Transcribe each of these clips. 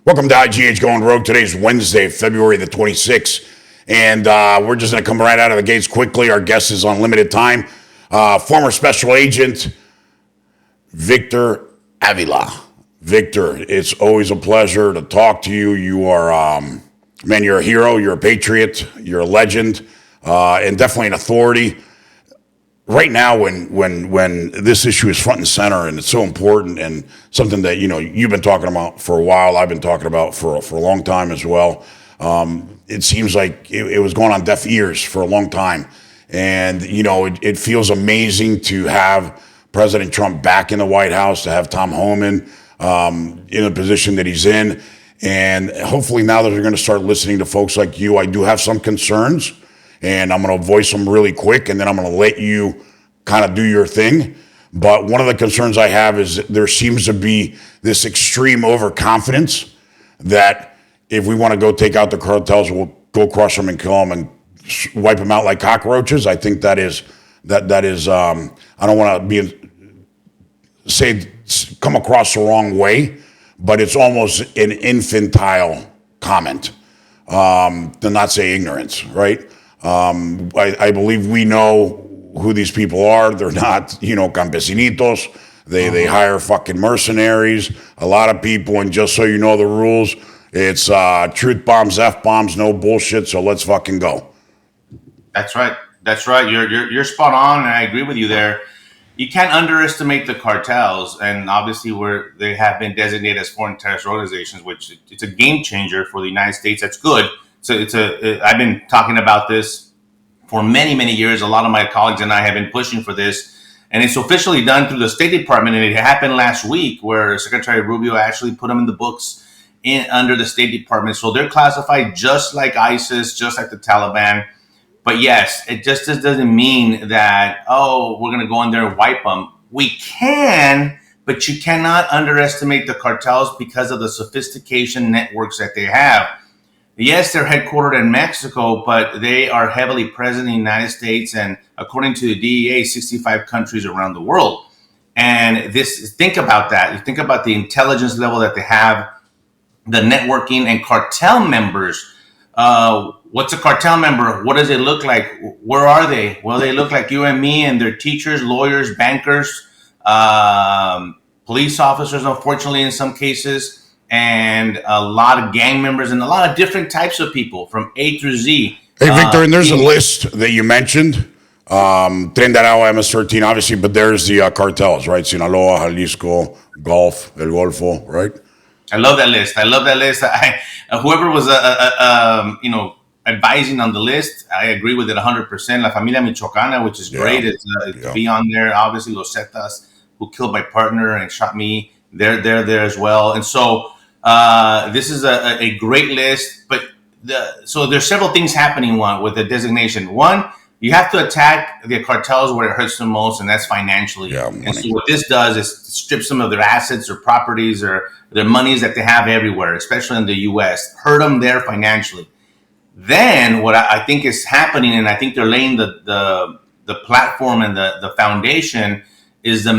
Welcome to IGH Going Rogue. Today's Wednesday, February the 26th, and we're just going to come right out of the gates quickly. Our guest is on limited time. Former Special Agent Victor Avila. Victor, it's always a pleasure to talk to you. You are, man, you're a hero. You're a patriot. You're a legend, and definitely an authority. Right now, when this issue is front and center, and it's so important, and something that you've been talking about for a while, I've been talking about for a long time as well. It seems like it was going on deaf ears for a long time, and it feels amazing to have President Trump back in the White House, to have Tom Homan in the position that he's in, and hopefully now that they're going to start listening to folks like you. I do have some concerns. And I'm going to voice them really quick, and then I'm going to let you kind of do your thing. But one of the concerns I have is there seems to be this extreme overconfidence that if we want to go take out the cartels, we'll go crush them and kill them and wipe them out like cockroaches. I think that is I don't want to come across the wrong way, but it's almost an infantile comment, to not say ignorance, right? I believe we know who these people are. They're not, campesinitos. They hire fucking mercenaries, a lot of people. And just so you know the rules, it's truth bombs, F-bombs, no bullshit. So let's fucking go. That's right. That's right. You're spot on, and I agree with you there. You can't underestimate the cartels, and obviously they have been designated as foreign terrorist organizations, which it's a game changer for the United States. That's good. So I've been talking about this for many, many years. A lot of my colleagues and I have been pushing for this, and it's officially done through the State Department. And it happened last week, where Secretary Rubio actually put them in the books under the State Department. So they're classified just like ISIS, just like the Taliban. But yes, it just doesn't mean that, we're going to go in there and wipe them. We can, but you cannot underestimate the cartels because of the sophistication networks that they have. Yes, they're headquartered in Mexico, but they are heavily present in the United States and, according to the DEA, 65 countries around the world. And think about that. You think about the intelligence level that they have, the networking, and cartel members. What's a cartel member? What does it look like? Where are they? Well, they look like you and me, and they're teachers, lawyers, bankers, police officers, unfortunately, in some cases, and a lot of gang members and a lot of different types of people from A through Z. Hey, Victor, and there's a list that you mentioned. Tren de Aragua, MS-13, obviously, but there's the cartels, right? Sinaloa, Jalisco, Gulf, El Golfo, right? I love that list. Whoever was, advising on the list, I agree with it 100%. La Familia Michoacana, which is great, to be on there. Obviously, Los Zetas, who killed my partner and shot me, they're there as well. And so this is a great list. But so there's several things happening with the designation. One, you have to attack the cartels where it hurts the most, and that's financially. Yeah, and so what this does is strips them of their assets or properties or their monies that they have everywhere, especially in the U.S., hurt them there financially. Then what I think is happening, and I think they're laying the platform and the foundation, is the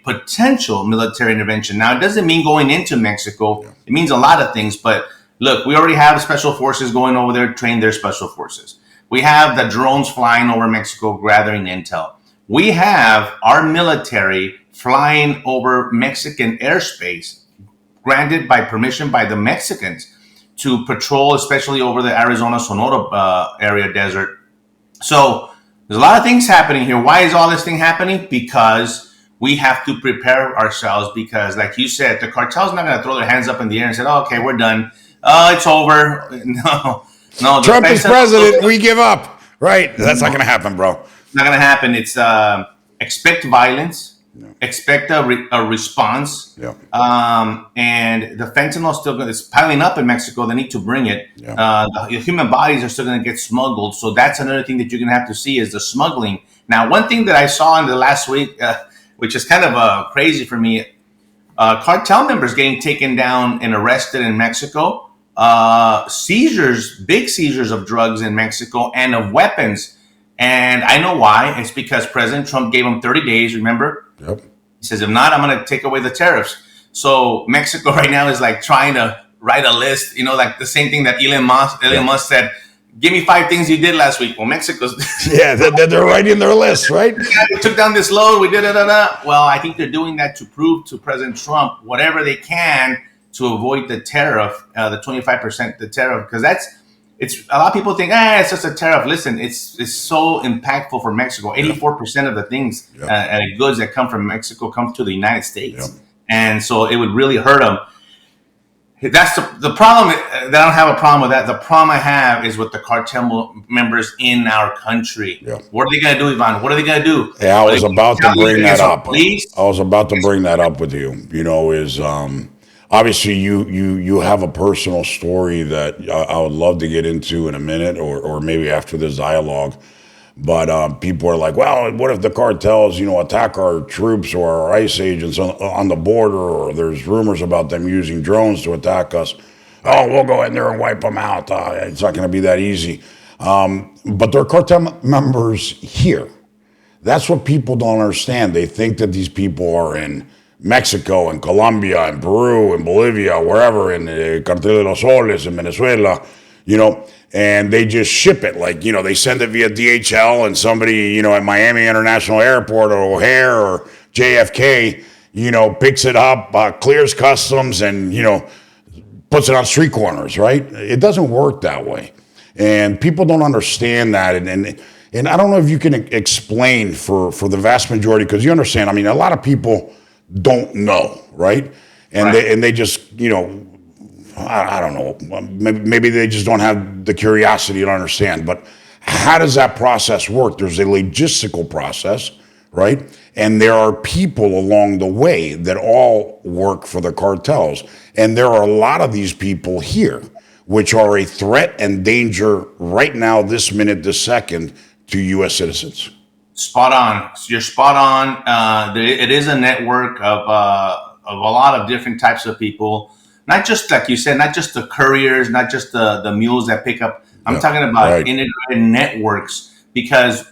potential military intervention. Now, it doesn't mean going into Mexico. It means a lot of things. But look, we already have special forces going over there to train their special forces. We have the drones flying over Mexico gathering intel. We have our military flying over Mexican airspace, granted by permission by the Mexicans, to patrol, especially over the Arizona Sonora area desert. So there's a lot of things happening here. Why is all this thing happening? Because we have to prepare ourselves, because, like you said, the cartel's not going to throw their hands up in the air and say, okay, we're done. It's over. No. Trump is president. We give up. Right. That's not going to happen, bro. It's not going to happen. It's expect violence. Yeah. Expect a response. Yeah. And the fentanyl is piling up in Mexico. They need to bring it. Yeah. The human bodies are still going to get smuggled. So that's another thing that you're going to have to see is the smuggling. Now, one thing that I saw in the last week, which is kind of crazy for me, cartel members getting taken down and arrested in Mexico. Big seizures of drugs in Mexico and of weapons. And I know why. It's because President Trump gave them 30 days, remember? Yep. He says, if not, I'm going to take away the tariffs. So Mexico right now is like trying to write a list, like the same thing that Elon Musk said, give me 5 things you did last week. Well, Mexico's Yeah, they're writing their list, right? we took down this load, we did it. Well, I think they're doing that to prove to President Trump whatever they can to avoid the tariff, the 25%, the tariff, because it's a lot of people think, it's just a tariff. Listen, it's so impactful for Mexico. 84% of the things and goods that come from Mexico come to the United States, and so it would really hurt them. That's the problem. I don't have a problem with that. The problem I have is with the cartel members in our country. Yeah. What are they going to do, Ivan? What are they going to do? Yeah, I was about to bring that up. I was about to bring that up with you. Obviously you have a personal story that I would love to get into in a minute, or maybe after this dialogue. But people are like, well, what if the cartels, attack our troops or our ICE agents on the border, or there's rumors about them using drones to attack us. Oh, we'll go in there and wipe them out. It's not going to be that easy. But there are cartel members here. That's what people don't understand. They think that these people are in Mexico and Colombia and Peru and Bolivia, wherever, in the Cartel de los Soles in Venezuela, and they just ship it. Like, they send it via DHL, and somebody, at Miami International Airport or O'Hare or JFK, picks it up, clears customs, and, puts it on street corners, right? It doesn't work that way. And people don't understand that. And I don't know if you can explain for the vast majority, because you understand, a lot of people don't know, right? And they just, I don't know, maybe they just don't have the curiosity to understand. But how does that process work? There's a logistical process, right? And there are people along the way that all work for the cartels. And there are a lot of these people here, which are a threat and danger right now, this minute, this second, to U.S. citizens. Spot on. You're spot on. It is a network of a lot of different types of people. Not just, like you said, not just the couriers, not just the mules that pick up. I'm talking about integrated networks, because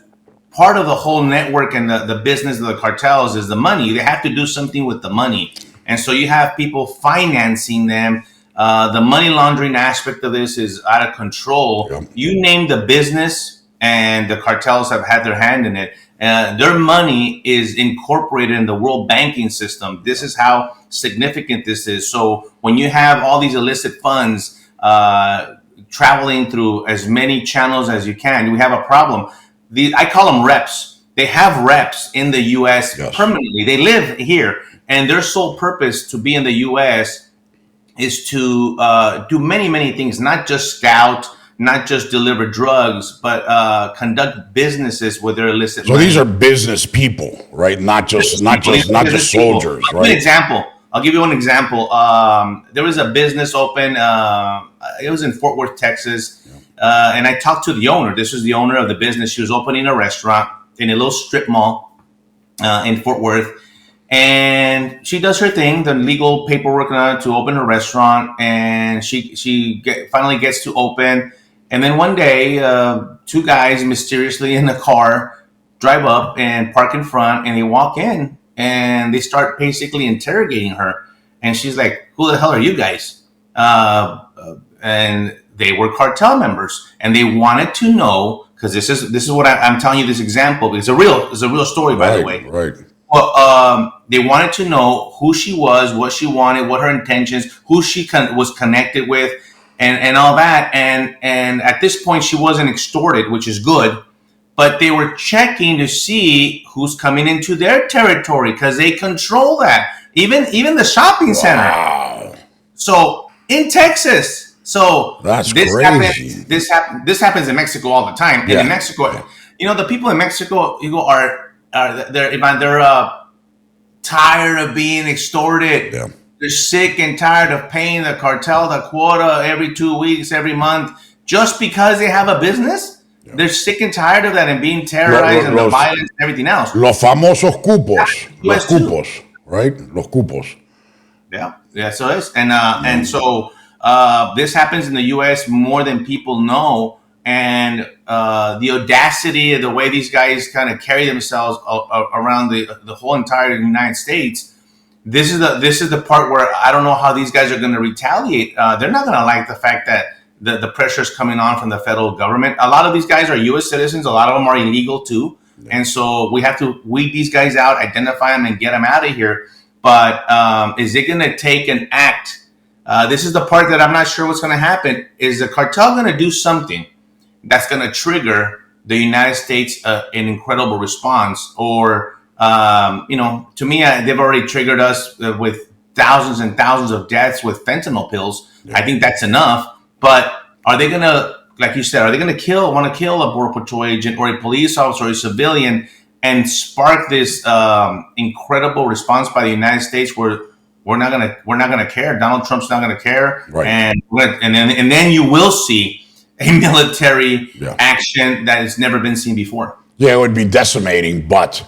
part of the whole network and the business of the cartels is the money. They have to do something with the money. And so you have people financing them. The money laundering aspect of this is out of control. Yep. You name the business, and the cartels have had their hand in it. Their money is incorporated in the world banking system. This is how significant this is. So when you have all these illicit funds traveling through as many channels as you can, we have a problem. I call them reps. They have reps in the U.S. permanently. They live here, and their sole purpose to be in the U.S. is to do many, many things, not just scout, not just deliver drugs, but conduct businesses with their illicit money. So these are business people, right? Not just soldiers, right? I'll give you one example. There was a business open. It was in Fort Worth, Texas, and I talked to the owner. This was the owner of the business. She was opening a restaurant in a little strip mall in Fort Worth, and she does her thing, the legal paperwork to open a restaurant, and she finally gets to open. And then one day, 2 guys mysteriously in a car drive up and park in front, and they walk in and they start basically interrogating her. And she's like, "Who the hell are you guys?" And they were cartel members, and they wanted to know, because this is what I'm telling you. This example is a real story, by the way. Right. Well, they wanted to know who she was, what she wanted, what her intentions, who she was connected with. And all that, and at this point she wasn't extorted, which is good, but they were checking to see who's coming into their territory, because they control that, even the shopping center. So in Texas, that's this crazy. This happens in Mexico all the time. And in Mexico, the people in Mexico, they're tired of being extorted. Yeah. They're sick and tired of paying the cartel the quota every 2 weeks, every month, just because they have a business. Yeah. They're sick and tired of that and being terrorized and the violence and everything else. Los famosos cupos. Los cupos, right? Los cupos. Yeah. So it's and so this happens in the U.S. more than people know, and the audacity of the way these guys kind of carry themselves around the whole entire United States. this is the part where I don't know how these guys are going to retaliate. They're not going to like the fact that the pressure is coming on from the federal government. A lot of these guys are U.S. citizens. A lot of them are illegal too, and so we have to weed these guys out, identify them, and get them out of here. But is it going to take an act? This is the part that I'm not sure what's going to happen. Is the cartel going to do something that's going to trigger the United States an incredible response? Or, to me, they've already triggered us with thousands and thousands of deaths with fentanyl pills. Yeah. I think that's enough. But are they going to, like you said, are they going to want to kill a Border Patrol agent or a police officer or a civilian and spark this incredible response by the United States where we're not gonna care? Donald Trump's not gonna care, right. and then you will see a military action that has never been seen before. Yeah, it would be decimating, but,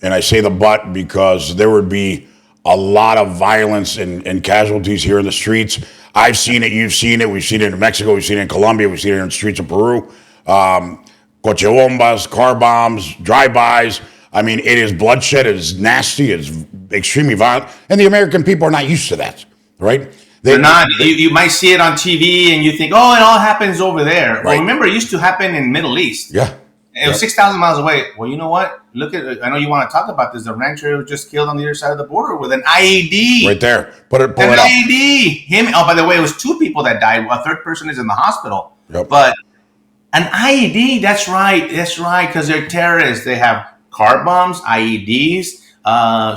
and I say the but because there would be a lot of violence and casualties here in the streets. I've seen it, you've seen it, we've seen it in Mexico, we've seen it in Colombia, we've seen it in the streets of Peru. Coche bombas, car bombs, drive-bys. I mean, it is bloodshed, it is nasty, it's extremely violent, and the American people are not used to that, right? They're not. You might see it on TV and you think, oh, it all happens over there. Right. Well, remember, it used to happen in Middle East. Yeah. It was 6,000 miles away. Well, you know what? Look at, I know you want to talk about this. The rancher was just killed on the other side of the border with an IED. Right there. Pull it up. IED. Him. Oh, by the way, it was 2 people that died. A third person is in the hospital. Yep. But an IED, that's right. That's right. Because they're terrorists. They have car bombs, IEDs,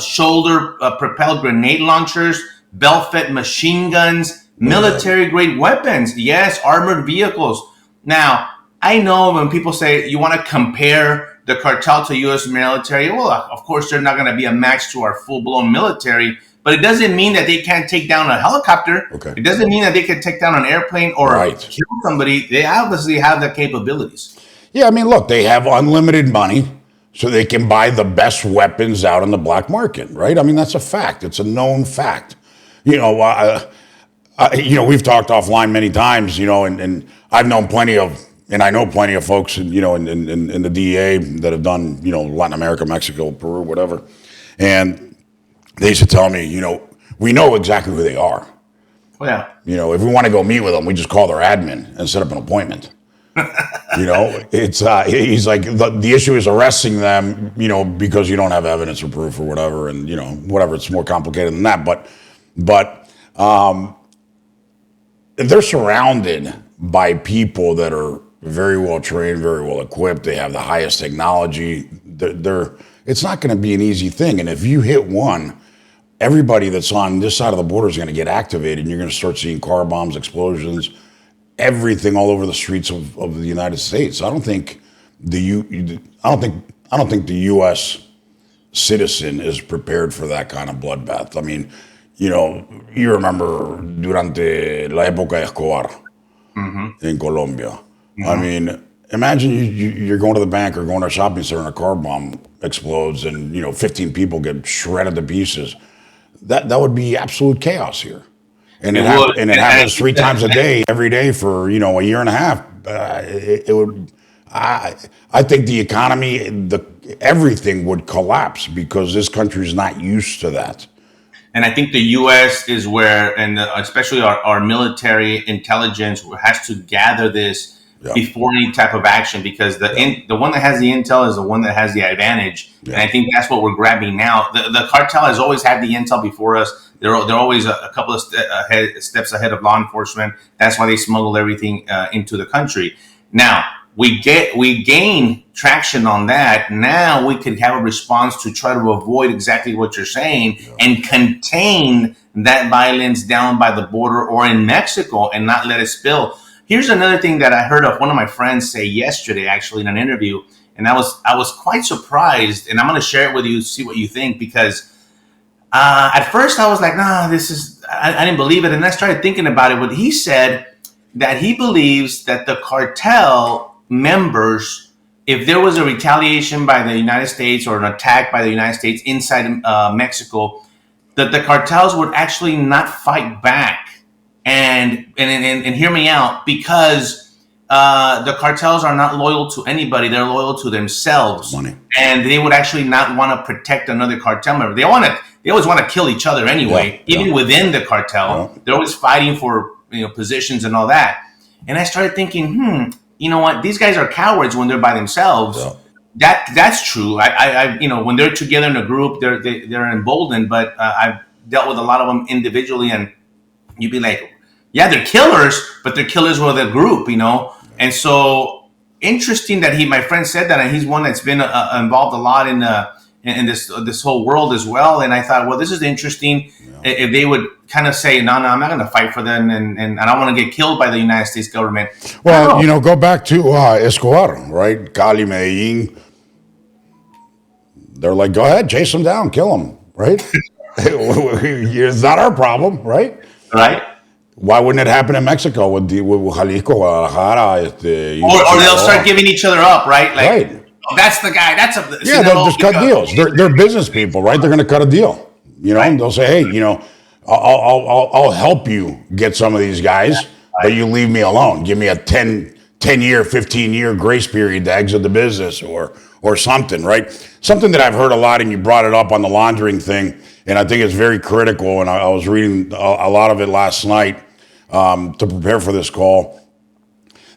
shoulder propelled grenade launchers, belt-fed machine guns, military-grade weapons. Yes, armored vehicles. Now, I know when people say you want to compare the cartel to U.S. military, well, of course, they're not going to be a match to our full-blown military, but it doesn't mean that they can't take down a helicopter. Okay. It doesn't mean that they can take down an airplane or kill somebody. They obviously have the capabilities. Yeah, I mean, look, they have unlimited money, so they can buy the best weapons out on the black market, right? I mean, that's a fact. It's a known fact. We've talked offline many times, and I've known plenty of, and I know plenty of folks, in the DEA that have done, Latin America, Mexico, Peru, whatever. And they used to tell me, we know exactly who they are. Oh, yeah. If we want to go meet with them, we just call their admin and set up an appointment. It's he's like, the issue is arresting them, because you don't have evidence or proof or whatever. And, whatever, it's more complicated than that. But they're surrounded by people that are very well trained, very well equipped. They have the highest technology. It's not going to be an easy thing. And if you hit one, everybody that's on this side of the border is going to get activated, and you're going to start seeing car bombs, explosions, everything all over the streets of the United States. I don't think the U.S. citizen is prepared for that kind of bloodbath. I mean, you remember durante la época de Escobar in Colombia. Mm-hmm. I mean, imagine you're going to the bank or going to a shopping center and a car bomb explodes and, 15 people get shredded to pieces. That would be absolute chaos here. And it happens 3 times a day, every day for, a year and a half. It would, I think the economy, everything would collapse because this country is not used to that. And I think the U.S. is where, and especially our military intelligence has to gather this before any type of action, because the one that has the intel is the one that has the advantage. Yeah. And I think that's what we're grabbing now. The cartel has always had the intel before us. They're always a couple of steps ahead of law enforcement. That's why they smuggle everything into the country. Now, we gain traction on that. Now we could have a response to try to avoid exactly what you're saying and contain that violence down by the border or in Mexico and not let it spill. Here's another thing that I heard of one of my friends say yesterday, actually, in an interview, and I was quite surprised, and I'm going to share it with you, see what you think, because at first I was like, nah, I didn't believe it, and I started thinking about it. But he said that he believes that the cartel members, if there was a retaliation by the United States or an attack by the United States inside Mexico, that the cartels would actually not fight back. And hear me out, because the cartels are not loyal to anybody. They're loyal to themselves. Money. And they would actually not want to protect another cartel member. They always want to kill each other anyway, even within the cartel. They're always fighting for positions and all that. And I started thinking, you know what? These guys are cowards when they're by themselves. That's true. I when they're together in a group, they're emboldened. But I've dealt with a lot of them individually, and you'd be like, yeah, they're killers, but they're killers with a group, And so interesting that my friend said that, and he's one that's been involved a lot in this whole world as well. And I thought, well, this is interesting. If they would kind of say, no, I'm not going to fight for them, and I don't want to get killed by the United States government. Well, go back to Escobar, right? Cali, Medellin. They're like, go ahead, chase them down, kill them, right? It's not our problem, right? Right. Why wouldn't it happen in Mexico with Jalisco, Guadalajara? Or they'll start giving each other up, right? Like, right. Oh, that's the guy. They'll just cut deals. They're business people, right? They're going to cut a deal. Right. They'll say, hey, I'll help you get some of these guys, but you leave me alone. Give me a 10-year, 15-year grace period to exit the business or something, right? Something that I've heard a lot, and you brought it up on the laundering thing, and I think it's very critical, and I was reading a lot of it last night to prepare for this call.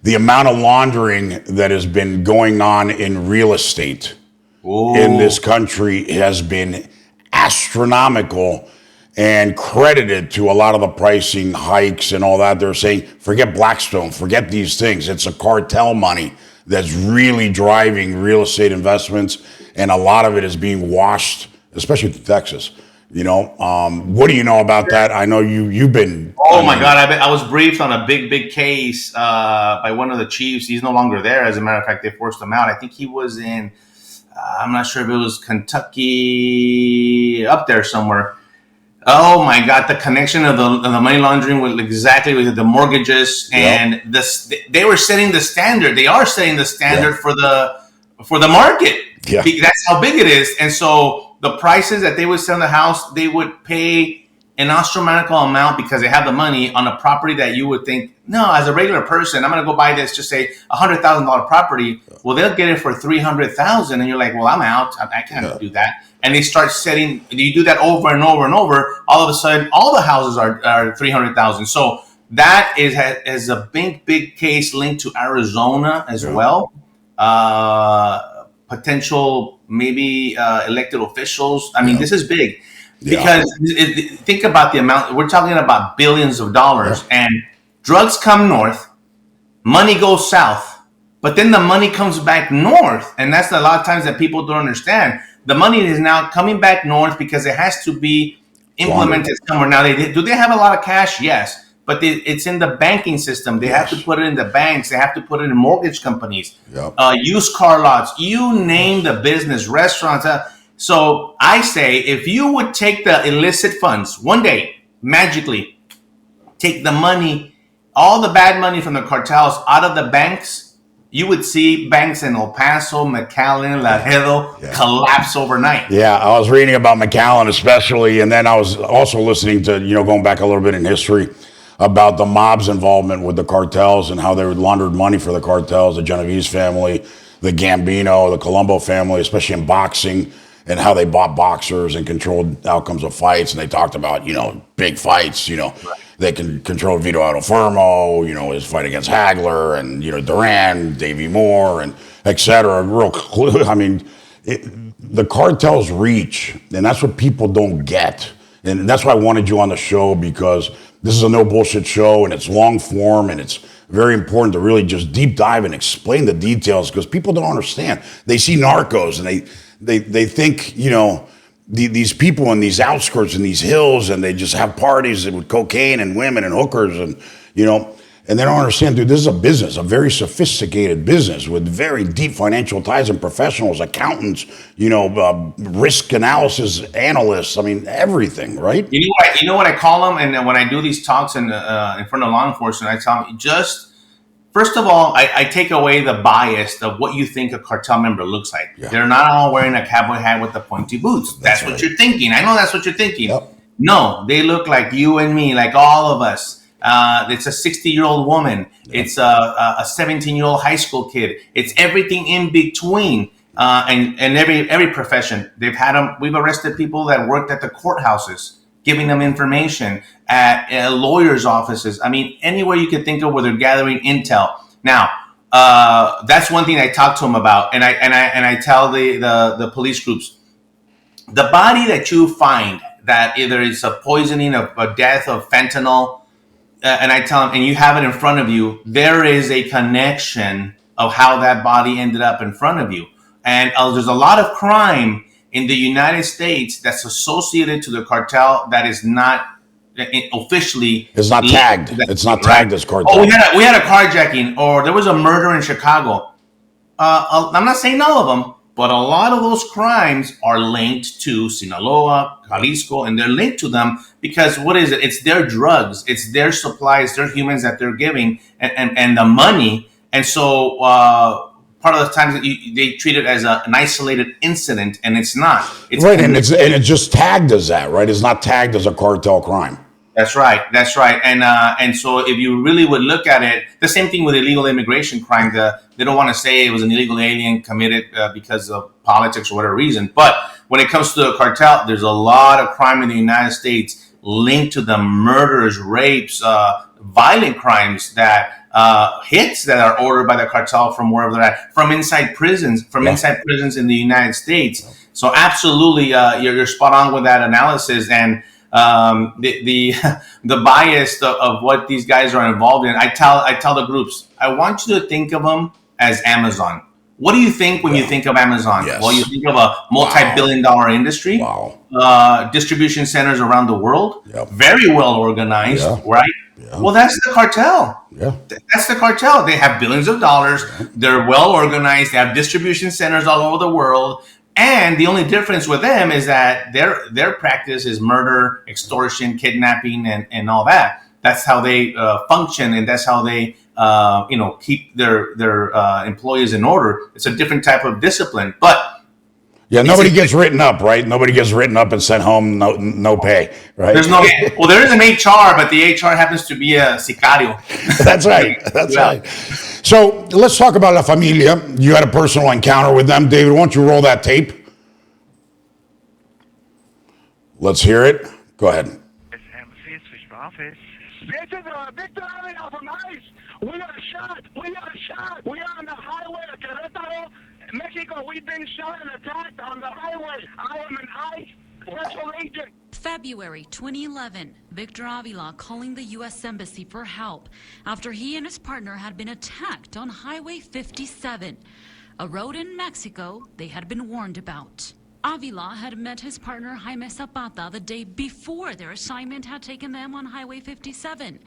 The amount of laundering that has been going on in real estate in this country has been astronomical and credited to a lot of the pricing hikes and all that. They're saying, forget Blackstone, forget these things. It's a cartel money that's really driving real estate investments, and a lot of it is being washed, especially to Texas. What do you know about that? I know you've been. Oh my God! I was briefed on a big case by one of the chiefs. He's no longer there. As a matter of fact, they forced him out. I think he was in. I'm not sure if it was Kentucky, up there somewhere. Oh my God! The connection of the money laundering with the mortgages, and they were setting the standard. They are setting the standard for the market. Yeah. That's how big it is, and so. The prices that they would sell the house, they would pay an astronomical amount because they have the money on a property that you would think, no, as a regular person, I'm going to go buy this, just say $100,000 property. Well, they'll get it for $300,000, and you're like, well, I'm out. I can't do that. And they start setting. You do that over and over and over. All of a sudden, all the houses are $300,000. So that is a big case linked to Arizona as well. Potential maybe elected officials. I mean, this is big because think about the amount. We're talking about billions of dollars, and drugs come north, money goes south, but then the money comes back north, and that's a lot of times that people don't understand. The money is now coming back north because it has to be implemented somewhere. Now, do they have a lot of cash? Yes. But it's in the banking system. They have to put it in the banks. They have to put it in mortgage companies, used car lots, you name the business, restaurants. So I say, if you would take the illicit funds one day, magically, take the money, all the bad money from the cartels out of the banks, you would see banks in El Paso, McAllen, Laredo collapse overnight. Yeah, I was reading about McAllen especially, and then I was also listening to, going back a little bit in history, about the mob's involvement with the cartels and how they laundered money for the cartels, the Genovese family, the Gambino, the Colombo family, especially in boxing, and how they bought boxers and controlled outcomes of fights. And they talked about, big fights, they can control Vito Alfermo, his fight against Hagler, and, Duran, Davey Moore, and et cetera. The cartels reach, and that's what people don't get. And that's why I wanted you on the show, because this is a no bullshit show, and it's long form, and it's very important to really just deep dive and explain the details, because people don't understand. They see Narcos, and they think, these people in these outskirts and these hills, and they just have parties with cocaine and women and hookers, and and they don't understand, dude, this is a business, a very sophisticated business with very deep financial ties and professionals, accountants, risk analysis analysts. I mean, everything, right? You know what I call them? And when I do these talks in front of law enforcement, I tell them, first of all, I take away the bias of what you think a cartel member looks like. Yeah. They're not all wearing a cowboy hat with the pointy boots. That's what you're thinking. I know that's what you're thinking. Yep. No, they look like you and me, like all of us. It's a 60-year-old woman. It's a 17-year-old high school kid. It's everything in between. And every profession they've had them. We've arrested people that worked at the courthouses, giving them information at lawyers' offices. I mean, anywhere you could think of where they're gathering intel. Now, that's one thing I talk to them about, and I tell the police groups, the body that you find that either it's a poisoning, a death of fentanyl, and I tell them, and you have it in front of you, there is a connection of how that body ended up in front of you. And there's a lot of crime in the United States that's associated to the cartel that is not officially. It's not tagged. It's not tagged as cartel. Oh, we had a carjacking, or there was a murder in Chicago. I'm not saying all of them, but a lot of those crimes are linked to Sinaloa, Jalisco, and they're linked to them because what is it? It's their drugs, it's their supplies, their humans that they're giving, and the money. And so part of the times they treat it as an isolated incident, and it's not. It's right, and it's just tagged as that, right? It's not tagged as a cartel crime. That's right. And so if you really would look at it, the same thing with illegal immigration crime. They don't want to say it was an illegal alien committed because of politics or whatever reason. But when it comes to the cartel, there's a lot of crime in the United States linked to the murders, rapes, violent crimes that hits that are ordered by the cartel from wherever they're at, from inside prisons in the United States. So absolutely, you're spot on with that analysis. And the bias of what these guys are involved in. I tell the groups, I want you to think of them as Amazon. What do you think when you think of Amazon? Yes. Well, you think of a multi-billion-dollar industry. Wow. Distribution centers around the world. Yep. Very well organized, right? Yeah. Well, that's the cartel. Yeah. That's the cartel. They have billions of dollars. Yeah. They're well organized. They have distribution centers all over the world. And the only difference with them is that their practice is murder, extortion, kidnapping, and all that. That's how they function, and that's how they keep their employees in order. It's a different type of discipline, but yeah, nobody gets written up, right? Nobody gets written up and sent home, no pay, right? There's no. Well, there is an HR, but the HR happens to be a sicario. That's right. That's right. So let's talk about La Familia. You had a personal encounter with them, David. Why don't you roll that tape? Let's hear it. Go ahead. It's embassy, switch office. This is Victor Avila from ICE. We are shot. We are on the highway to Querétaro, Mexico. We've been shot and attacked on the highway. I am an ICE Special Agent. February 2011, Victor Avila calling the U.S. Embassy for help after he and his partner had been attacked on Highway 57, a road in Mexico they had been warned about. Avila had met his partner Jaime Zapata the day before their assignment had taken them on Highway 57.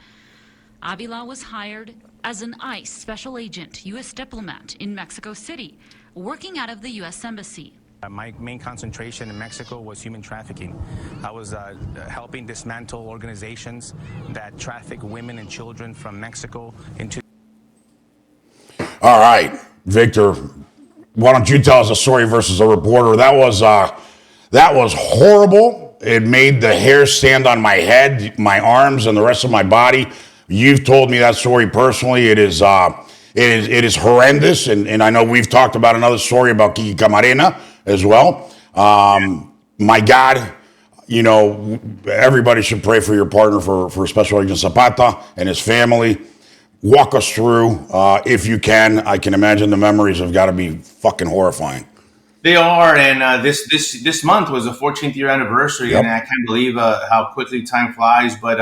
Avila was hired as an ICE special agent, U.S. diplomat in Mexico City, working out of the U.S. Embassy. My main concentration in Mexico was human trafficking. I was helping dismantle organizations that traffic women and children from Mexico into... All right, Victor, why don't you tell us a story versus a reporter? That was horrible. It made the hair stand on my head, my arms, and the rest of my body. You've told me that story personally. It is horrendous, and I know we've talked about another story about Kiki Camarena as well. My God, everybody should pray for your partner, for Special Agent Zapata and his family. Walk us through, if you can. I can imagine the memories have got to be fucking horrifying. They are, and this month was the 14th year anniversary, Yep. and I can't believe how quickly time flies. But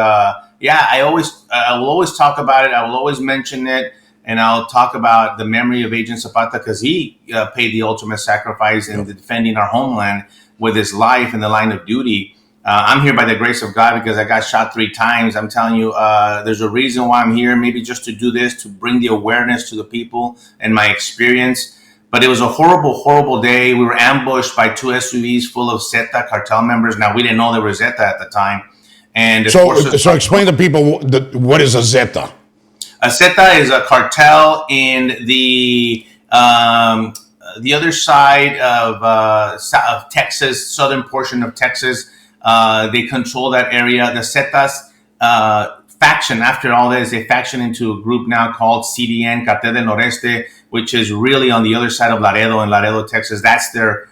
yeah, I will always talk about it. I will always mention it, and I'll talk about the memory of Agent Zapata because he paid the ultimate sacrifice in defending our homeland with his life in the line of duty. I'm here by the grace of God because I got shot 3 times. I'm telling you, there's a reason why I'm here, maybe just to do this, to bring the awareness to the people and my experience. But it was a horrible, horrible day. We were ambushed by 2 SUVs full of Zeta cartel members. Now, we didn't know they were Zeta at the time. And so explain to people, what is a Zeta? A Zeta is a cartel in the other side of Texas, southern portion of Texas. They control that area. The Zetas faction after all this. They faction into a group now called CDN, Cartel del Noreste, which is really on the other side of Laredo in Laredo, Texas. That's their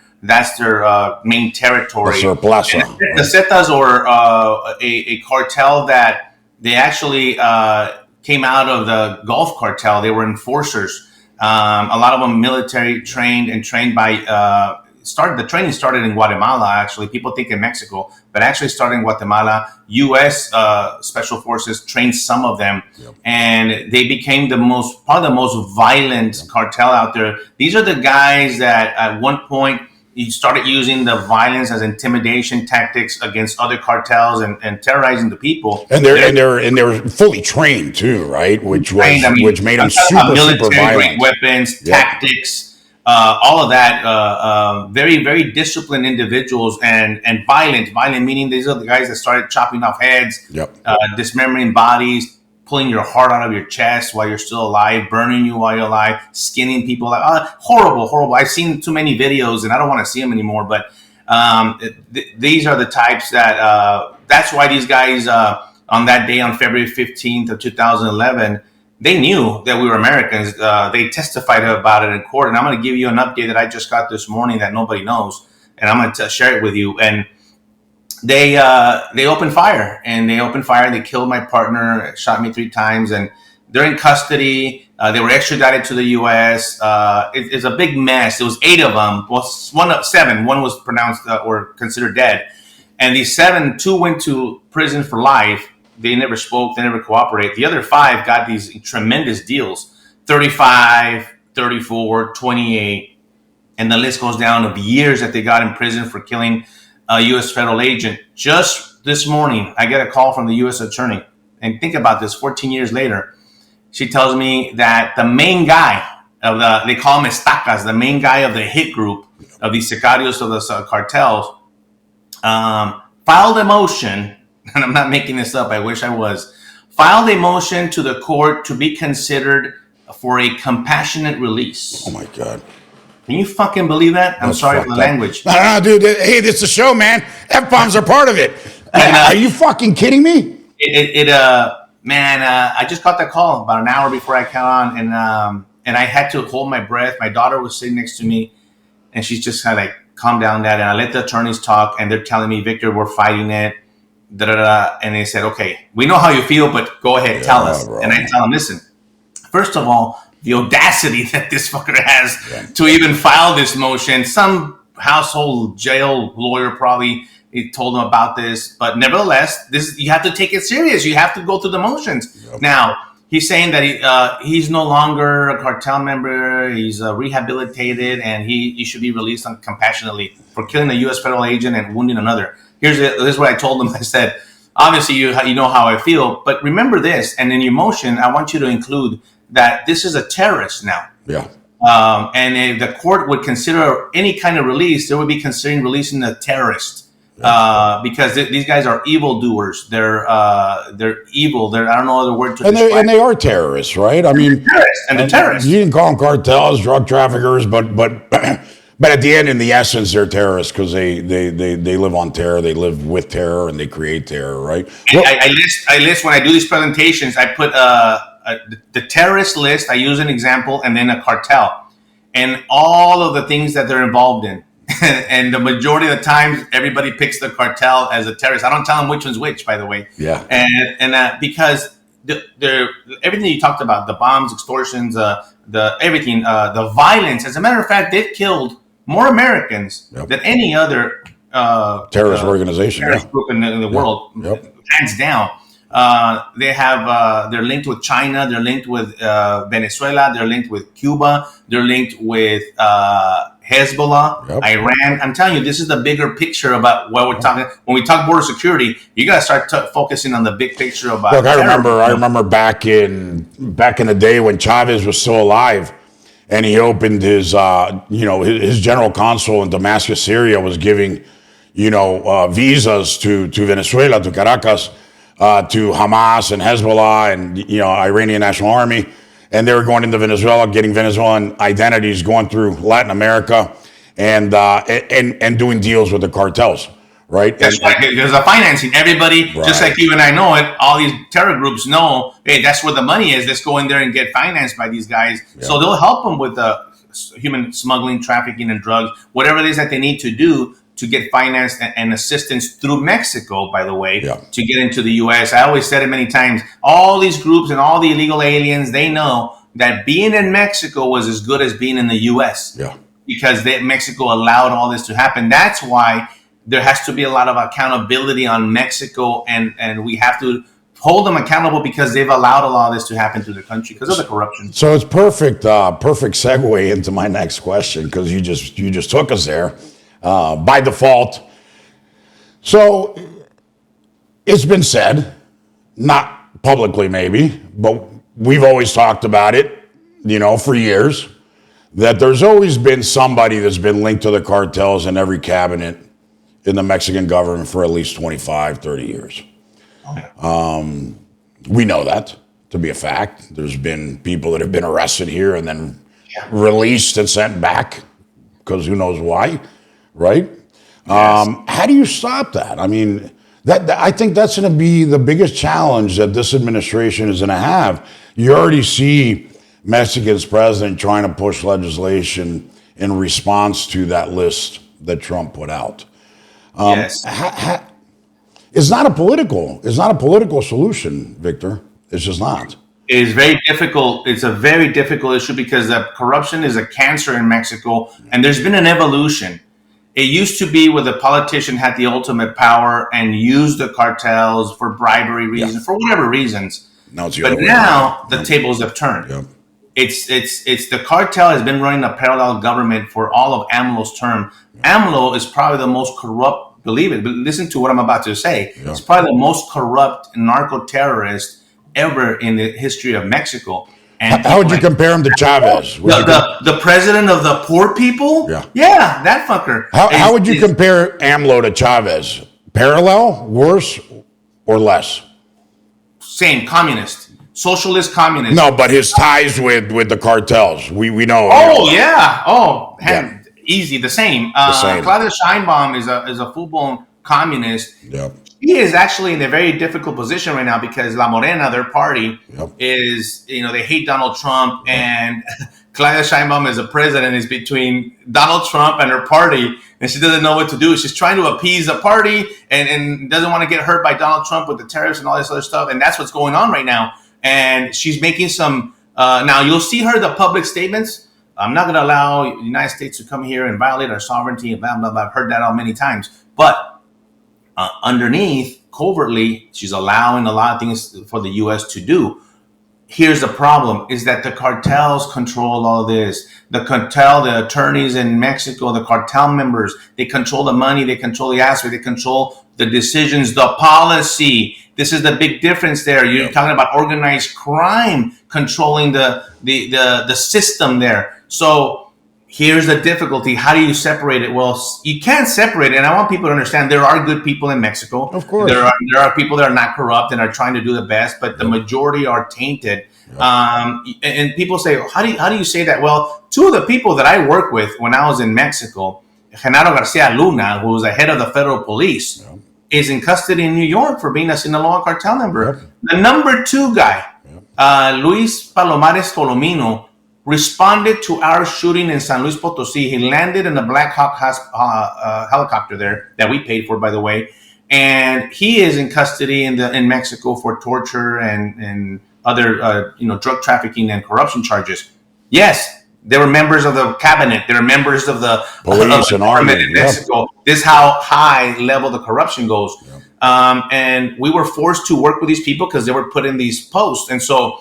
main territory. That's their plaza. The Zetas are a cartel that they actually came out of the Gulf cartel. They were enforcers. A lot of them military trained and trained by the training started in Guatemala. Actually, people think in Mexico, but actually started in Guatemala. U.S. Special Forces trained some of them, and they became probably the most violent cartel out there. These are the guys that at one point you started using the violence as intimidation tactics against other cartels and terrorizing the people. And they're fully trained too, right? Which made them super violent. Great weapons, tactics, all of that. Very, very disciplined individuals and violent. Violent meaning these are the guys that started chopping off heads, dismembering bodies, pulling your heart out of your chest while you're still alive, burning you while you're alive, skinning people. Horrible. I've seen too many videos and I don't want to see them anymore. But these are the types that's why these guys on that day, on February 15th of 2011, they knew that we were Americans. They testified about it in court. And I'm going to give you an update that I just got this morning that nobody knows. And I'm going to share it with you. And they opened fire. They killed my partner, shot me 3 times. And they're in custody. They were extradited to the U.S. It's a big mess. It was 8 of them. Well, 1 of 7. 1 was pronounced or considered dead. And these 7, 2 went to prison for life. They never spoke. They never cooperated. The other 5 got these tremendous deals, 35, 34, 28. And the list goes down of years that they got in prison for killing a U.S. federal agent. Just this morning, I get a call from the U.S. attorney. And think about this, 14 years later. She tells me that the main guy of they call them estacas, the main guy of the hit group of these sicarios of the cartels, filed a motion, and I'm not making this up, I wish I was, filed a motion to the court to be considered for a compassionate release. Oh my God. Can you fucking believe that? I'm sorry for the language. No, dude. Hey, this is a show, man. F-bombs are part of it. Are you fucking kidding me? I just got that call about an hour before I came on, and I had to hold my breath. My daughter was sitting next to me, and she's just kind of like, calm down, Dad. And I let the attorneys talk, and they're telling me, Victor, we're fighting it. And they said, okay, we know how you feel, but go ahead, tell us. Bro. And I tell them, listen, first of all, the audacity that this fucker has to even file this motion. Some household jail lawyer probably told him about this, but nevertheless, you have to take it serious. You have to go through the motions. Yep. Now, he's saying that he's no longer a cartel member. He's rehabilitated, and he should be released compassionately for killing a U.S. federal agent and wounding another. This is what I told him. I said, obviously, you know how I feel, but remember this, and in your motion, I want you to include that this is a terrorist now. Yeah. And if the court would consider any kind of release, they would be considering releasing a terrorist. Because these guys are evildoers. They're evil. I don't know other word to describe. And they are terrorists, right? I mean, they're terrorists. You can call them cartels, drug traffickers, but at the end, in the essence, they're terrorists because they live on terror. They live with terror and they create terror, right? I list when I do these presentations. I put the terrorist list. I use an example and then a cartel and all of the things that they're involved in. And the majority of the times, everybody picks the cartel as a terrorist. I don't tell them which one's which, by the way. Yeah. And because everything you talked about, the bombs, extortions, everything, the violence. As a matter of fact, they've killed more Americans than any other terrorist organization, group in the world, hands down. They're linked with China. They're linked with Venezuela. They're linked with Cuba. They're linked with Hezbollah, Iran. I'm telling you, this is the bigger picture about what we're talking. When we talk border security, you got to start focusing on the big picture about. Look, I remember back in the day when Chavez was still alive, and he opened his general consul in Damascus, Syria, was giving visas to Venezuela, to Caracas, to Hamas and Hezbollah and Iranian National Army. And they were going into Venezuela, getting Venezuelan identities, going through Latin America, and doing deals with the cartels, right? That's right. Because the financing, everybody, just Right. like you and I know it, all these terror groups know, hey, that's where the money is. Let's go in there and get financed by these guys. Yeah. So they'll help them with the human smuggling, trafficking, and drugs, whatever it is that they need to do to get financed and assistance through Mexico, by the way, Yeah. to get into the U.S. I always said it many times. All these groups and all the illegal aliens, they know that being in Mexico was as good as being in the U.S. Yeah. because Mexico allowed all this to happen. That's why there has to be a lot of accountability on Mexico, and we have to hold them accountable because they've allowed a lot of this to happen to their country because of the corruption. So it's perfect segue into my next question, because you just took us there by default. So it's been said, not publicly maybe, but we've always talked about it, for years, that there's always been somebody that's been linked to the cartels in every cabinet in the Mexican government for at least 25, 30 years. We know that to be a fact. There's been people that have been arrested here and then released and sent back because who knows why, right? Yes. How do you stop that? I mean, I think that's going to be the biggest challenge that this administration is going to have. You already see Mexico's president trying to push legislation in response to that list that Trump put out. Yes. It's not a political solution, Victor. It's just not. It is very difficult. It's a very difficult issue because corruption is a cancer in Mexico, and there's been an evolution. It used to be where the politician had the ultimate power and used the cartels for bribery reasons, for whatever reasons. No, it's the But other way now around. the tables have turned. Yep. It's the cartel has been running a parallel government for all of AMLO's term. AMLO is probably the most corrupt. Believe it, but listen to what I'm about to say. Yeah. It's probably the most corrupt narco-terrorist ever in the history of Mexico. And How would you compare him to Chavez? the president of the poor people? Yeah. That fucker. How would you compare AMLO to Chavez? Parallel, worse, or less? Same, communist, socialist, communist. No, but his ties with the cartels, we know. Oh yeah. Easy, the same. Same. Claudia Sheinbaum is a full-blown communist. Yep. He is actually in a very difficult position right now because La Morena, their party, is, they hate Donald Trump, and Claudia Sheinbaum as a president is between Donald Trump and her party, and she doesn't know what to do. She's trying to appease the party and doesn't want to get hurt by Donald Trump with the tariffs and all this other stuff, and that's what's going on right now. And she's making some, now you'll see her, the public statements. I'm not going to allow the United States to come here and violate our sovereignty and blah, blah, blah. I've heard that all many times. But underneath, covertly, she's allowing a lot of things for the U.S. to do. Here's the problem, is that the cartels control all this. The cartel, the attorneys in Mexico, the cartel members, they control the money, they control the aspect, they control the decisions, the policy. This is the big difference there. You're talking about organized crime controlling the system there. So here's the difficulty. How do you separate it? Well, you can't separate it. And I want people to understand there are good people in Mexico. Of course. There are people that are not corrupt and are trying to do the best, but the majority are tainted. And people say, how do you say that? Well, two of the people that I worked with when I was in Mexico, Genaro Garcia Luna, who was the head of the federal police, is in custody in New York for being a Sinaloa cartel member. The number two guy, Luis Palomares Colomino, responded to our shooting in San Luis Potosí. He landed in a Black Hawk helicopter there that we paid for, by the way. And he is in custody in Mexico for torture and other drug trafficking and corruption charges. Yes, they were members of the cabinet. They were members of the police and army in Mexico. This is how high level the corruption goes. And we were forced to work with these people because they were put in these posts. And so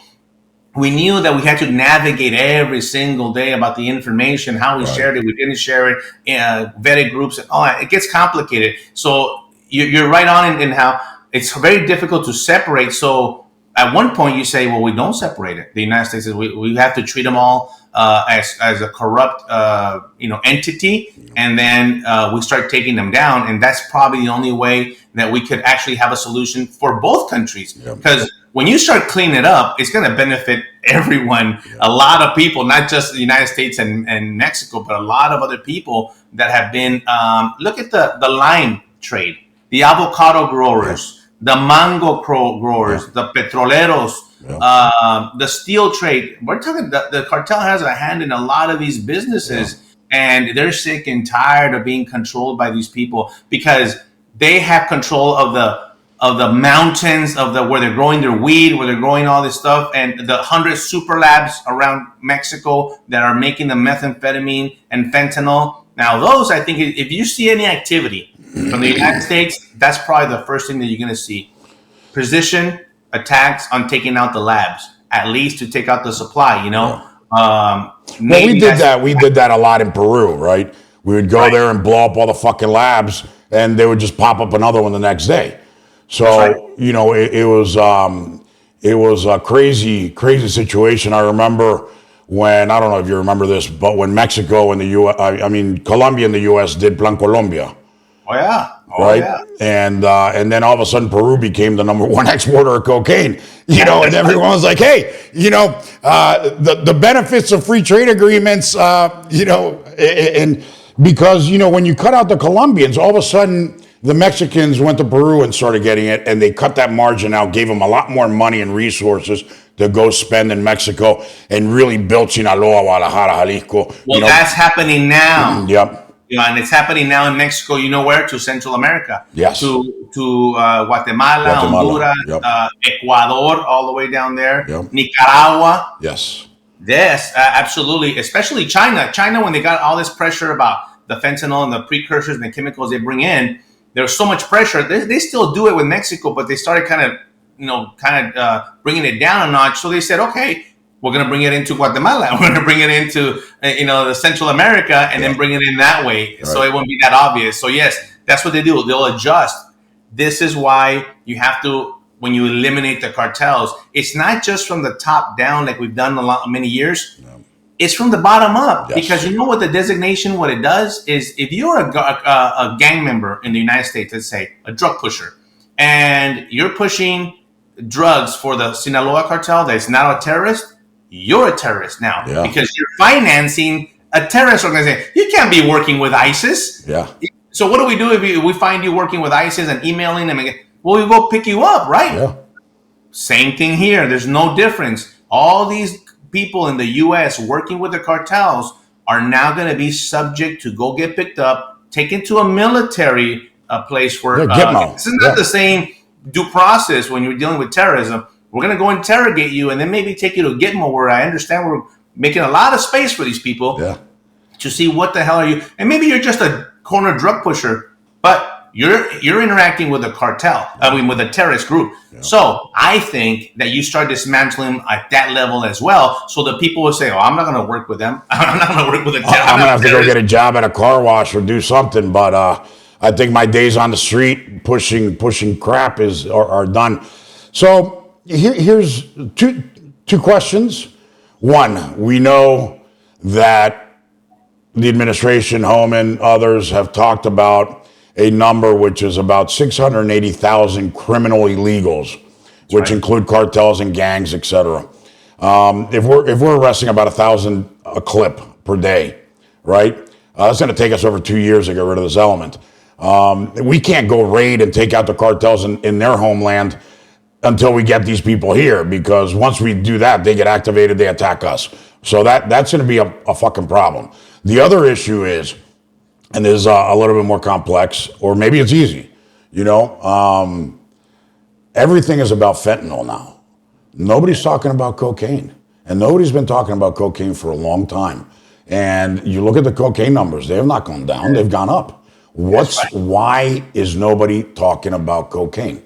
we knew that we had to navigate every single day about the information, how we shared it, we didn't share it, vetted groups, and all that. It gets complicated. So you're right on in how it's very difficult to separate. So at one point you say, well, we don't separate it. The United States, we have to treat them all as a corrupt entity, and then we start taking them down. And that's probably the only way that we could actually have a solution for both countries. Because when you start cleaning it up, it's going to benefit everyone. A lot of people, not just the United States and Mexico, but a lot of other people that have been, look at the lime trade, the avocado growers, the mango growers, the petroleros, the steel trade. We're talking the cartel has a hand in a lot of these businesses, and they're sick and tired of being controlled by these people because they have control of the mountains of where they're growing their weed, where they're growing all this stuff, and the 100 super labs around Mexico that are making the methamphetamine and fentanyl. Now, those, I think, if you see any activity from the United States, that's probably the first thing that you're going to see. Precision attacks on taking out the labs, at least to take out the supply, Well, we did that. We did that a lot in Peru, right? We would go there and blow up all the fucking labs, and they would just pop up another one the next day. So, it was a crazy situation. I remember when, I don't know if you remember this, but when Mexico and the U.S., Colombia and the U.S. did Plan Colombia. Oh, yeah. Right? And then all of a sudden Peru became the number one exporter of cocaine, and everyone was like, hey, the benefits of free trade agreements, and because, when you cut out the Colombians, all of a sudden the Mexicans went to Peru and started getting it, and they cut that margin out, gave them a lot more money and resources to go spend in Mexico and really built Sinaloa, Guadalajara, Jalisco. Well, that's happening now. Yep. And it's happening now in Mexico. You know where? To Central America. Yes. To Guatemala, Honduras, Ecuador, all the way down there. Yep. Nicaragua. Yes. Yes, absolutely. Especially China. China, when they got all this pressure about the fentanyl and the precursors and the chemicals they bring in, there was so much pressure. They still do it with Mexico, but they started kind of bringing it down a notch. So they said, okay, we're going to bring it into Guatemala. We're going to bring it into, the Central America and then bring it in that way. Right. So it won't be that obvious. So yes, that's what they do. They'll adjust. This is why you have to, when you eliminate the cartels, it's not just from the top down like we've done many years. No. It's from the bottom up. Yes. Because you know what the designation, what it does is if you're a gang member in the United States, let's say a drug pusher, and you're pushing drugs for the Sinaloa cartel that is not a terrorist, you're a terrorist now because you're financing a terrorist organization. You can't be working with ISIS. Yeah. So what do we do if we find you working with ISIS and emailing them? Well, we go pick you up, right? Yeah. Same thing here. There's no difference. All these people in the U.S. working with the cartels are now going to be subject to go get picked up, taken to a military place where this is not the same due process when you're dealing with terrorism. We're going to go interrogate you and then maybe take you to Gitmo, where I understand we're making a lot of space for these people to see what the hell are you. And maybe you're just a corner drug pusher, but you're interacting with a cartel, with a terrorist group. Yeah. So I think that you start dismantling at that level as well. So the people will say, oh, I'm not going to work with them. I'm not going to work with a terrorist. I'm going to have to go get a job at a car wash or do something. But I think my days on the street pushing crap are done. So here's two questions. One, we know that the administration, Home and others have talked about a number which is about 680,000 criminal illegals, which include cartels and gangs, etc. If we're arresting about 1,000 a clip per day, right? That's going to take us over 2 years to get rid of this element. We can't go raid and take out the cartels in their homeland until we get these people here, because once we do that, they get activated, they attack us. So that's going to be a fucking problem. The other issue is, and is a little bit more complex, or maybe it's easy, everything is about fentanyl now. Nobody's talking about cocaine, and nobody's been talking about cocaine for a long time. And you look at the cocaine numbers, they have not gone down, they've gone up. Why is nobody talking about cocaine?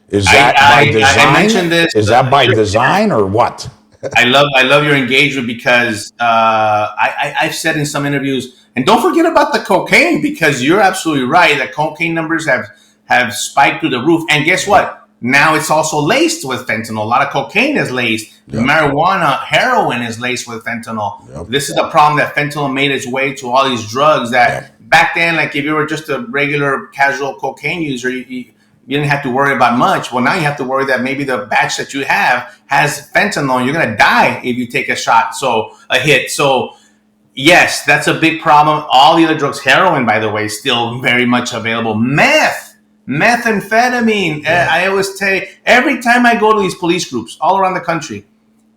Is that by design? I mentioned this. Is that by design or what? I love your engagement because I've said in some interviews, and don't forget about the cocaine, because you're absolutely right that cocaine numbers have spiked through the roof. And guess what? Now it's also laced with fentanyl. A lot of cocaine is laced. Yep. Marijuana, heroin is laced with fentanyl. Yep. This is the problem, that fentanyl made its way to all these drugs that back then, like if you were just a regular casual cocaine user, you didn't have to worry about much. Well, now you have to worry that maybe the batch that you have has fentanyl and you're going to die if you take a hit. So Yes, that's a big problem. All the other drugs, heroin, by the way, is still very much available. Methamphetamine. I always tell you, every time I go to these police groups all around the country,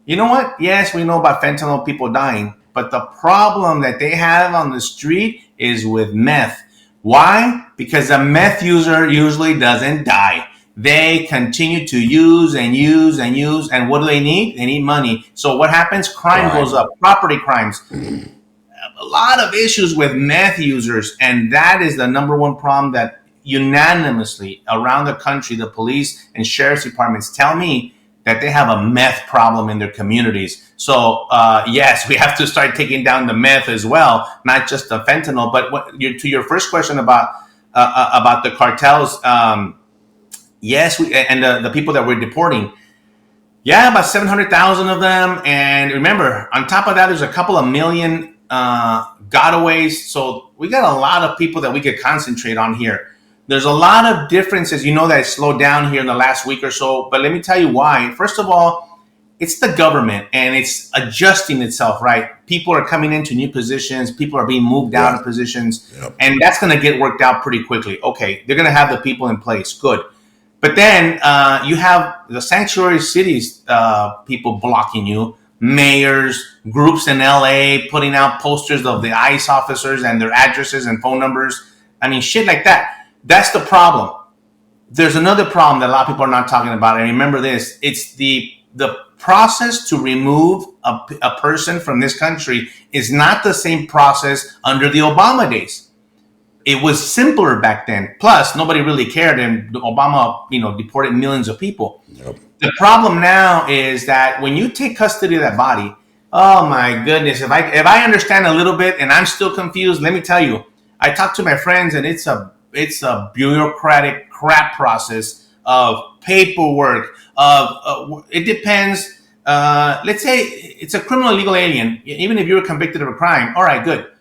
you know what? Yes, we know about fentanyl, people dying, but the problem that they have on the street is with meth. Why? Because a meth user usually doesn't die. They continue to use and use and use. And what do they need? They need money. So what happens? Crime goes up, property crimes. A lot of issues with meth users, and that is the number one problem that unanimously around the country, the police and sheriff's departments tell me that they have a meth problem in their communities. So yes, we have to start taking down the meth as well, not just the fentanyl. But to your first question about the cartels, yes, and the people that we're deporting. Yeah, about 700,000 of them. And remember, on top of that, there's a couple of million gotaways. So we got a lot of people that we could concentrate on here. There's a lot of differences, that it slowed down here in the last week or so. But let me tell you why. First of all, it's the government and it's adjusting itself, right? People are coming into new positions. People are being moved out of positions. Yep. And that's going to get worked out pretty quickly. Okay, they're going to have the people in place. Good. But then you have the sanctuary cities people blocking you. Mayors, groups in LA putting out posters of the ICE officers and their addresses and phone numbers. I mean, shit like that. That's the problem. There's another problem that a lot of people are not talking about. And remember this, it's the process to remove a person from this country is not the same process under the Obama days. It was simpler back then. Plus, nobody really cared, and Obama, deported millions of people. Yep. The problem now is that when you take custody of that body, oh my goodness! If I understand a little bit and I'm still confused, let me tell you, I talk to my friends, and it's a bureaucratic crap process of paperwork. It depends. Let's say it's a criminal illegal alien. Even if you were convicted of a crime, all right, good.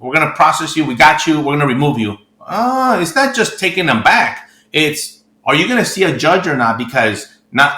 We're going to process you. We got you. We're going to remove you. It's not just taking them back. It's, are you going to see a judge or not? Because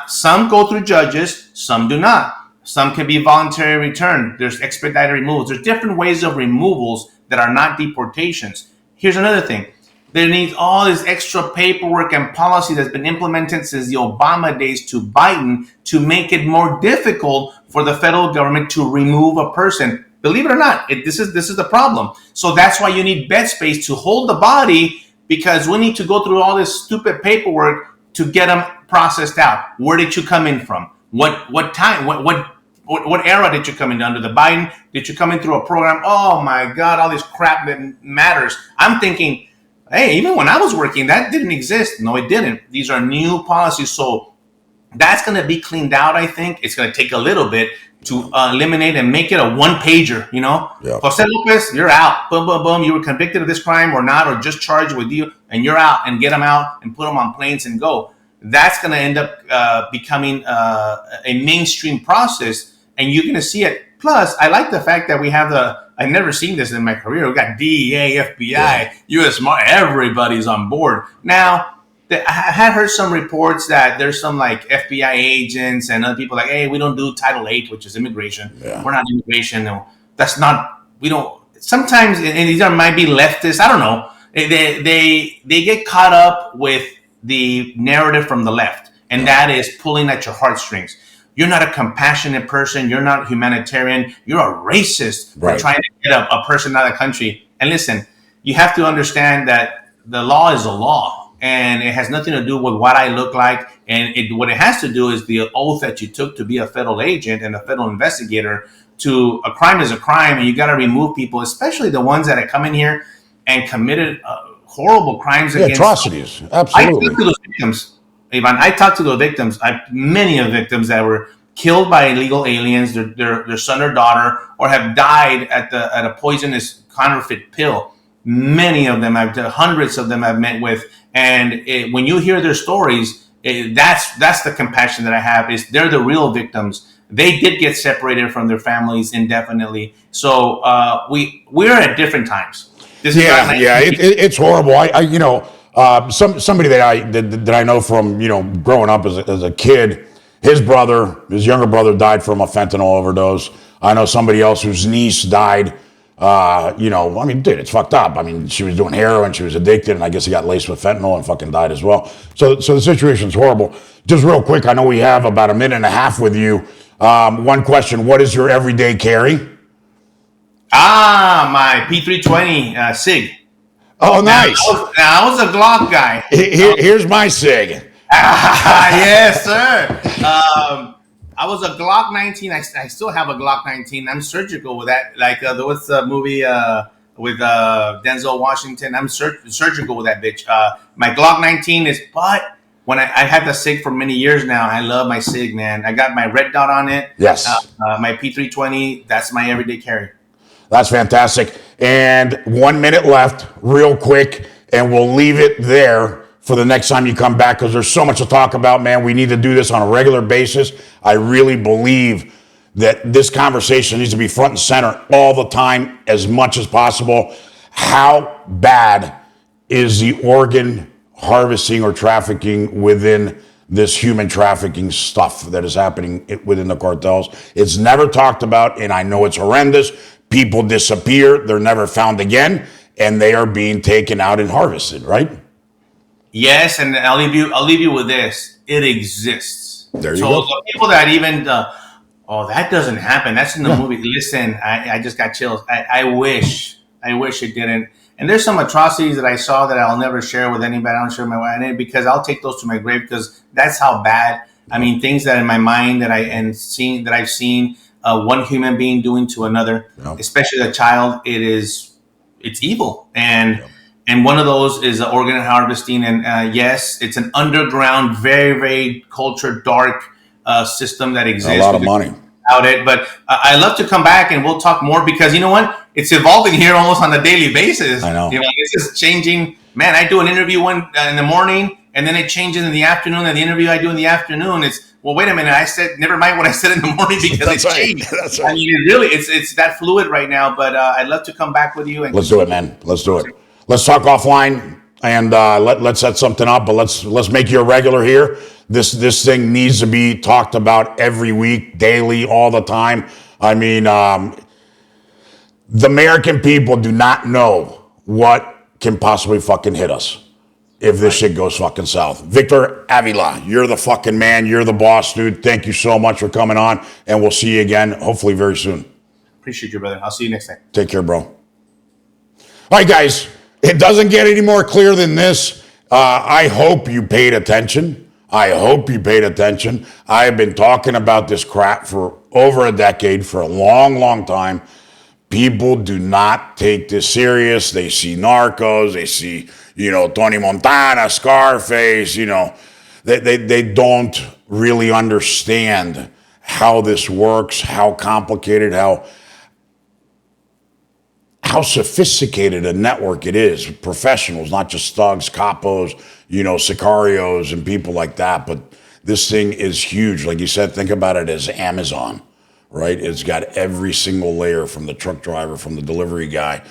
some go through judges, some do not. Some can be voluntary return. There's expedited removals. There's different ways of removals that are not deportations. Here's another thing. There needs all this extra paperwork and policy that's been implemented since the Obama days to Biden to make it more difficult for the federal government to remove a person. Believe it or not, this is the problem. So that's why you need bed space to hold the body, because we need to go through all this stupid paperwork to get them processed out. Where did you come in from? What time? What era did you come in? Under the Biden? Did you come in through a program? Oh my God, all this crap that matters. I'm thinking, hey, even when I was working, that didn't exist. No, it didn't. These are new policies. So that's going to be cleaned out, I think. It's going to take a little bit to eliminate and make it a one-pager, Yeah. Jose Lopez, you're out. Boom, boom, boom. You were convicted of this crime or not, or just charged with you, and you're out, and get them out and put them on planes and go. That's going to end up becoming a mainstream process, and you're going to see it. Plus, I like the fact that we have I've never seen this in my career. We've got DEA, FBI, U.S. everybody's on board. Now, I had heard some reports that there's some like FBI agents and other people like, hey, we don't do Title VIII, which is immigration. Yeah. We're not immigration. No, that's not, we don't, sometimes, and these might be leftists, I don't know. They get caught up with the narrative from the left, and that is pulling at your heartstrings. You're not a compassionate person. You're not humanitarian. You're a racist for trying to get a person out of the country. And listen, you have to understand that the law is a law. And it has nothing to do with what I look like. And what it has to do is the oath that you took to be a federal agent and a federal investigator. To a crime is a crime, and you got to remove people, especially the ones that have come in here and committed horrible crimes against atrocities. Absolutely. I talked to those victims, Ivan. I talked to the victims. Many of the victims that were killed by illegal aliens, their son or daughter, or have died at a poisonous counterfeit pill. Many of them, hundreds of them I've met with. And when you hear their stories, that's the compassion that I have. Is they're the real victims. They did get separated from their families indefinitely. So we're at different times. It's horrible. Somebody that I know from growing up as a kid, his younger brother died from a fentanyl overdose. I know somebody else whose niece died I mean, dude, it's fucked up. I mean, she was doing heroin, she was addicted, and I guess he got laced with fentanyl and fucking died as well. So the situation's horrible. Just real quick, I know we have about a minute and a half with you. One question: what is your everyday carry? My P320 SIG. Oh, nice. I was a Glock guy. Here's my SIG. Yes, sir. I was a Glock 19. I still have a Glock 19. I'm surgical with that. Like, what's the movie with Denzel Washington? I'm surgical with that bitch. My Glock 19 is, but when I had the SIG for many years now, I love my SIG, man. I got my red dot on it. Yes. My P320, that's my everyday carry. That's fantastic. And 1 minute left, real quick, and we'll leave it there for the next time you come back because there's so much to talk about, man. We need to do this on a regular basis. I really believe that this conversation needs to be front and center all the time as much as possible. How bad is the organ harvesting or trafficking within this human trafficking stuff that is happening within the cartels? It's never talked about, and I know it's horrendous. People disappear, they're never found again, and they are being taken out and harvested, right? Yes, and I'll leave you with this. It exists. There you go. So the people that even that doesn't happen. That's in the movie. Listen, I just got chills. I wish it didn't. And there's some atrocities that I saw that I'll never share with anybody. I don't share my wife because I'll take those to my grave because that's how bad. I mean, things that in my mind that I've seen one human being doing to another, especially a child. It's evil. And one of those is organ harvesting. And yes, it's an underground, very, very culture dark system that exists. A lot of money. Out it, but I love to come back and we'll talk more because you know what? It's evolving here almost on a daily basis. I know. This is changing. Man, I do an interview in the morning and then it changes in the afternoon. And the interview I do in the afternoon, well, wait a minute. I said, never mind what I said in the morning because it's changed. That's right. I mean, it's that fluid right now, but I'd love to come back with you. And let's do it, man. Let's do it. Let's talk offline and let's set something up, but let's make you a regular here. This thing needs to be talked about every week, daily, all the time. I mean, the American people do not know what can possibly fucking hit us if this shit goes fucking south. Victor Avila, you're the fucking man. You're the boss, dude. Thank you so much for coming on, and we'll see you again, hopefully very soon. Appreciate you, brother. I'll see you next time. Take care, bro. All right, guys. It doesn't get any more clear than this. I hope you paid attention. I have been talking about this crap for over a decade, for a long, long time. People do not take this serious. They see Narcos. They see, Tony Montana, Scarface, they don't really understand how this works, how complicated, how sophisticated a network it is. Professionals, not just thugs, capos, sicarios and people like that. But this thing is huge. Like you said, think about it as Amazon, right? It's got every single layer from the truck driver, from the delivery guy,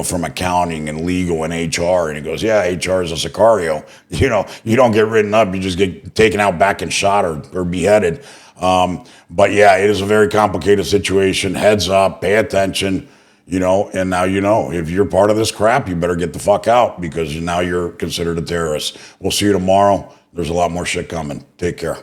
from accounting and legal and HR. And he goes, yeah, HR is a sicario. You don't get written up. You just get taken out back and shot or beheaded. But yeah, it is a very complicated situation. Heads up, pay attention. And now if you're part of this crap, you better get the fuck out because now you're considered a terrorist. We'll see you tomorrow. There's a lot more shit coming. Take care.